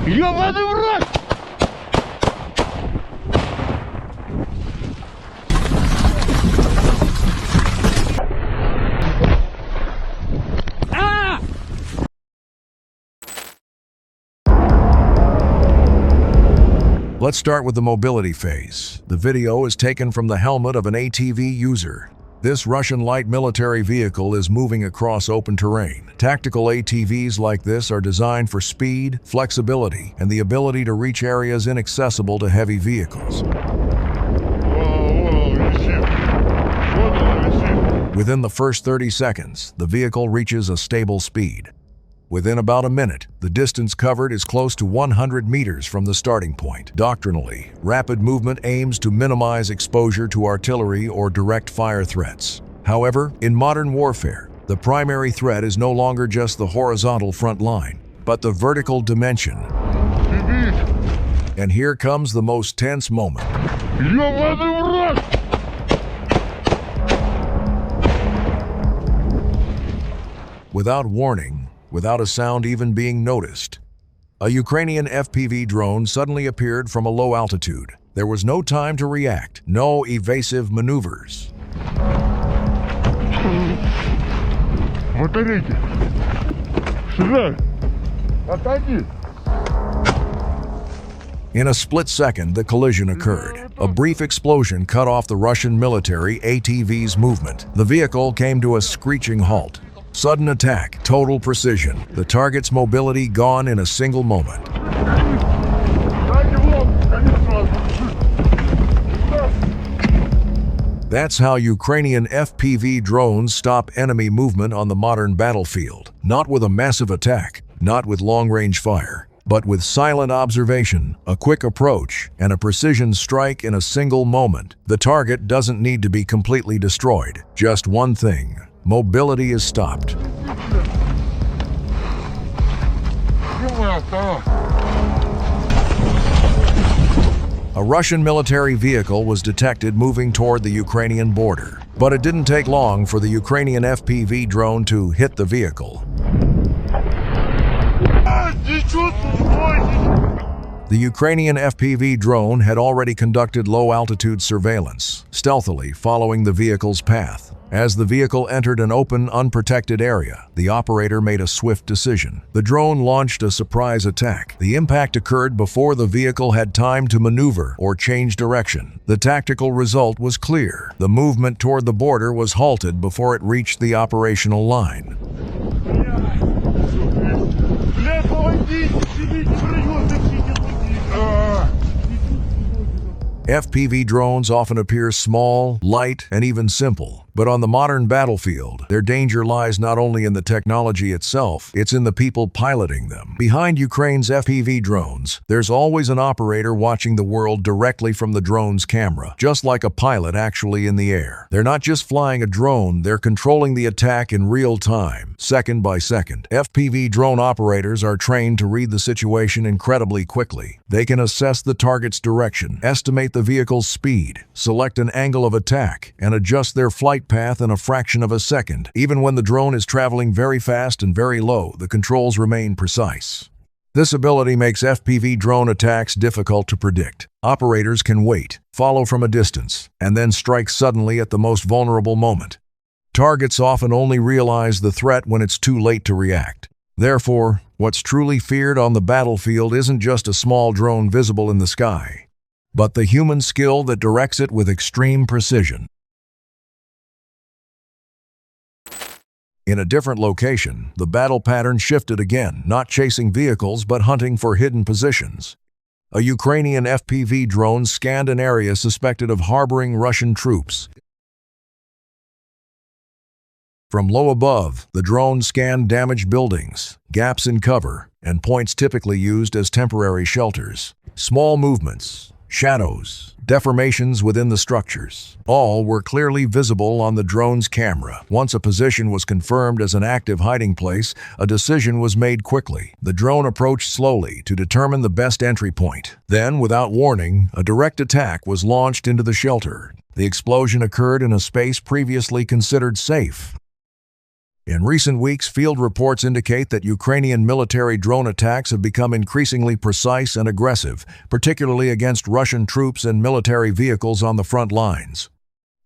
Ёбаный в рот! Let's start with the mobility phase. The video is taken from the helmet of an ATV user. This Russian light military vehicle is moving across open terrain. Tactical ATVs like this are designed for speed, flexibility, and the ability to reach areas inaccessible to heavy vehicles. Within the first 30 seconds, the vehicle reaches a stable speed. Within about a minute, the distance covered is close to 100 meters from the starting point. Doctrinally, rapid movement aims to minimize exposure to artillery or direct fire threats. However, in modern warfare, the primary threat is no longer just the horizontal front line, but the vertical dimension. And here comes the most tense moment. Without warning, without a sound even being noticed, a Ukrainian FPV drone suddenly appeared from a low altitude. There was no time to react, no evasive maneuvers. In a split second, the collision occurred. A brief explosion cut off the Russian military ATV's movement. The vehicle came to a screeching halt. Sudden attack, total precision. The target's mobility gone in a single moment. That's how Ukrainian FPV drones stop enemy movement on the modern battlefield. Not with a massive attack, not with long-range fire, but with silent observation, a quick approach, and a precision strike in a single moment. The target doesn't need to be completely destroyed. Just one thing. Mobility is stopped. A Russian military vehicle was detected moving toward the Ukrainian border, but it didn't take long for the Ukrainian FPV drone to hit the vehicle. The Ukrainian FPV drone had already conducted low-altitude surveillance, stealthily following the vehicle's path. As the vehicle entered an open, unprotected area, the operator made a swift decision. The drone launched a surprise attack. The impact occurred before the vehicle had time to maneuver or change direction. The tactical result was clear. The movement toward the border was halted before it reached the operational line. FPV drones often appear small, light, and even simple. But on the modern battlefield, their danger lies not only in the technology itself, it's in the people piloting them. Behind Ukraine's FPV drones, there's always an operator watching the world directly from the drone's camera, just like a pilot actually in the air. They're not just flying a drone, they're controlling the attack in real time, second by second. FPV drone operators are trained to read the situation incredibly quickly. They can assess the target's direction, estimate the vehicle's speed, select an angle of attack, and adjust their flight path in a fraction of a second. Even when the drone is traveling very fast and very low, the controls remain precise. This ability makes FPV drone attacks difficult to predict. Operators can wait, follow from a distance, and then strike suddenly at the most vulnerable moment. Targets often only realize the threat when it's too late to react. Therefore, what's truly feared on the battlefield isn't just a small drone visible in the sky, but the human skill that directs it with extreme precision. In a different location, the battle pattern shifted again, not chasing vehicles but hunting for hidden positions. A Ukrainian FPV drone scanned an area suspected of harboring Russian troops. From low above, the drone scanned damaged buildings, gaps in cover, and points typically used as temporary shelters. Small movements, shadows, deformations within the structures, all were clearly visible on the drone's camera. Once a position was confirmed as an active hiding place, a decision was made quickly. The drone approached slowly to determine the best entry point. Then, without warning, a direct attack was launched into the shelter. The explosion occurred in a space previously considered safe. In recent weeks, field reports indicate that Ukrainian military drone attacks have become increasingly precise and aggressive, particularly against Russian troops and military vehicles on the front lines.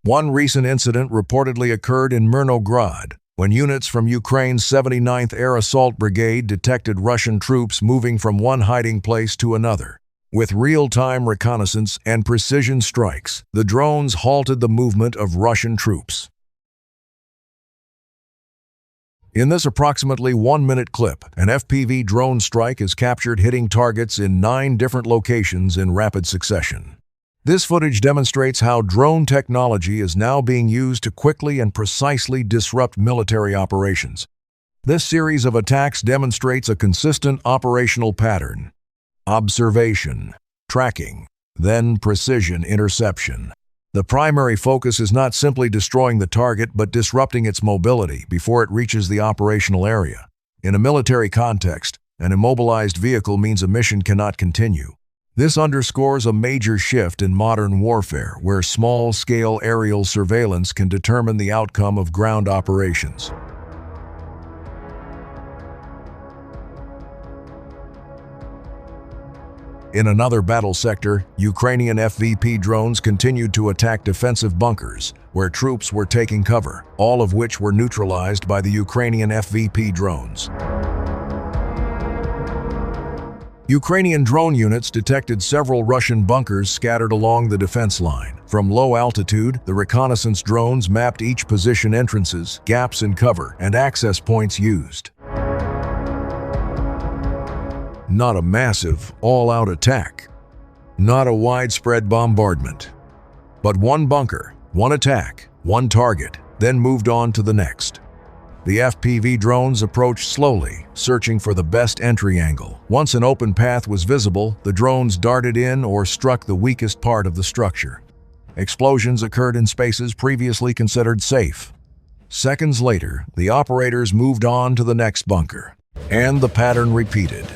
One recent incident reportedly occurred in Myrnograd, when units from Ukraine's 79th Air Assault Brigade detected Russian troops moving from one hiding place to another. With real-time reconnaissance and precision strikes, the drones halted the movement of Russian troops. In this approximately 1-minute clip, an FPV drone strike is captured hitting targets in 9 different locations in rapid succession. This footage demonstrates how drone technology is now being used to quickly and precisely disrupt military operations. This series of attacks demonstrates a consistent operational pattern: observation, tracking, then precision interception. The primary focus is not simply destroying the target but disrupting its mobility before it reaches the operational area. In a military context, an immobilized vehicle means a mission cannot continue. This underscores a major shift in modern warfare, where small-scale aerial surveillance can determine the outcome of ground operations. In another battle sector, Ukrainian FPV drones continued to attack defensive bunkers, where troops were taking cover, all of which were neutralized by the Ukrainian FPV drones. Ukrainian drone units detected several Russian bunkers scattered along the defense line. From low altitude, the reconnaissance drones mapped each position, entrances, gaps in cover, and access points used. Not a massive, all-out attack. Not a widespread bombardment. But one bunker, one attack, one target, then moved on to the next. The FPV drones approached slowly, searching for the best entry angle. Once an open path was visible, the drones darted in or struck the weakest part of the structure. Explosions occurred in spaces previously considered safe. Seconds later, the operators moved on to the next bunker, and the pattern repeated.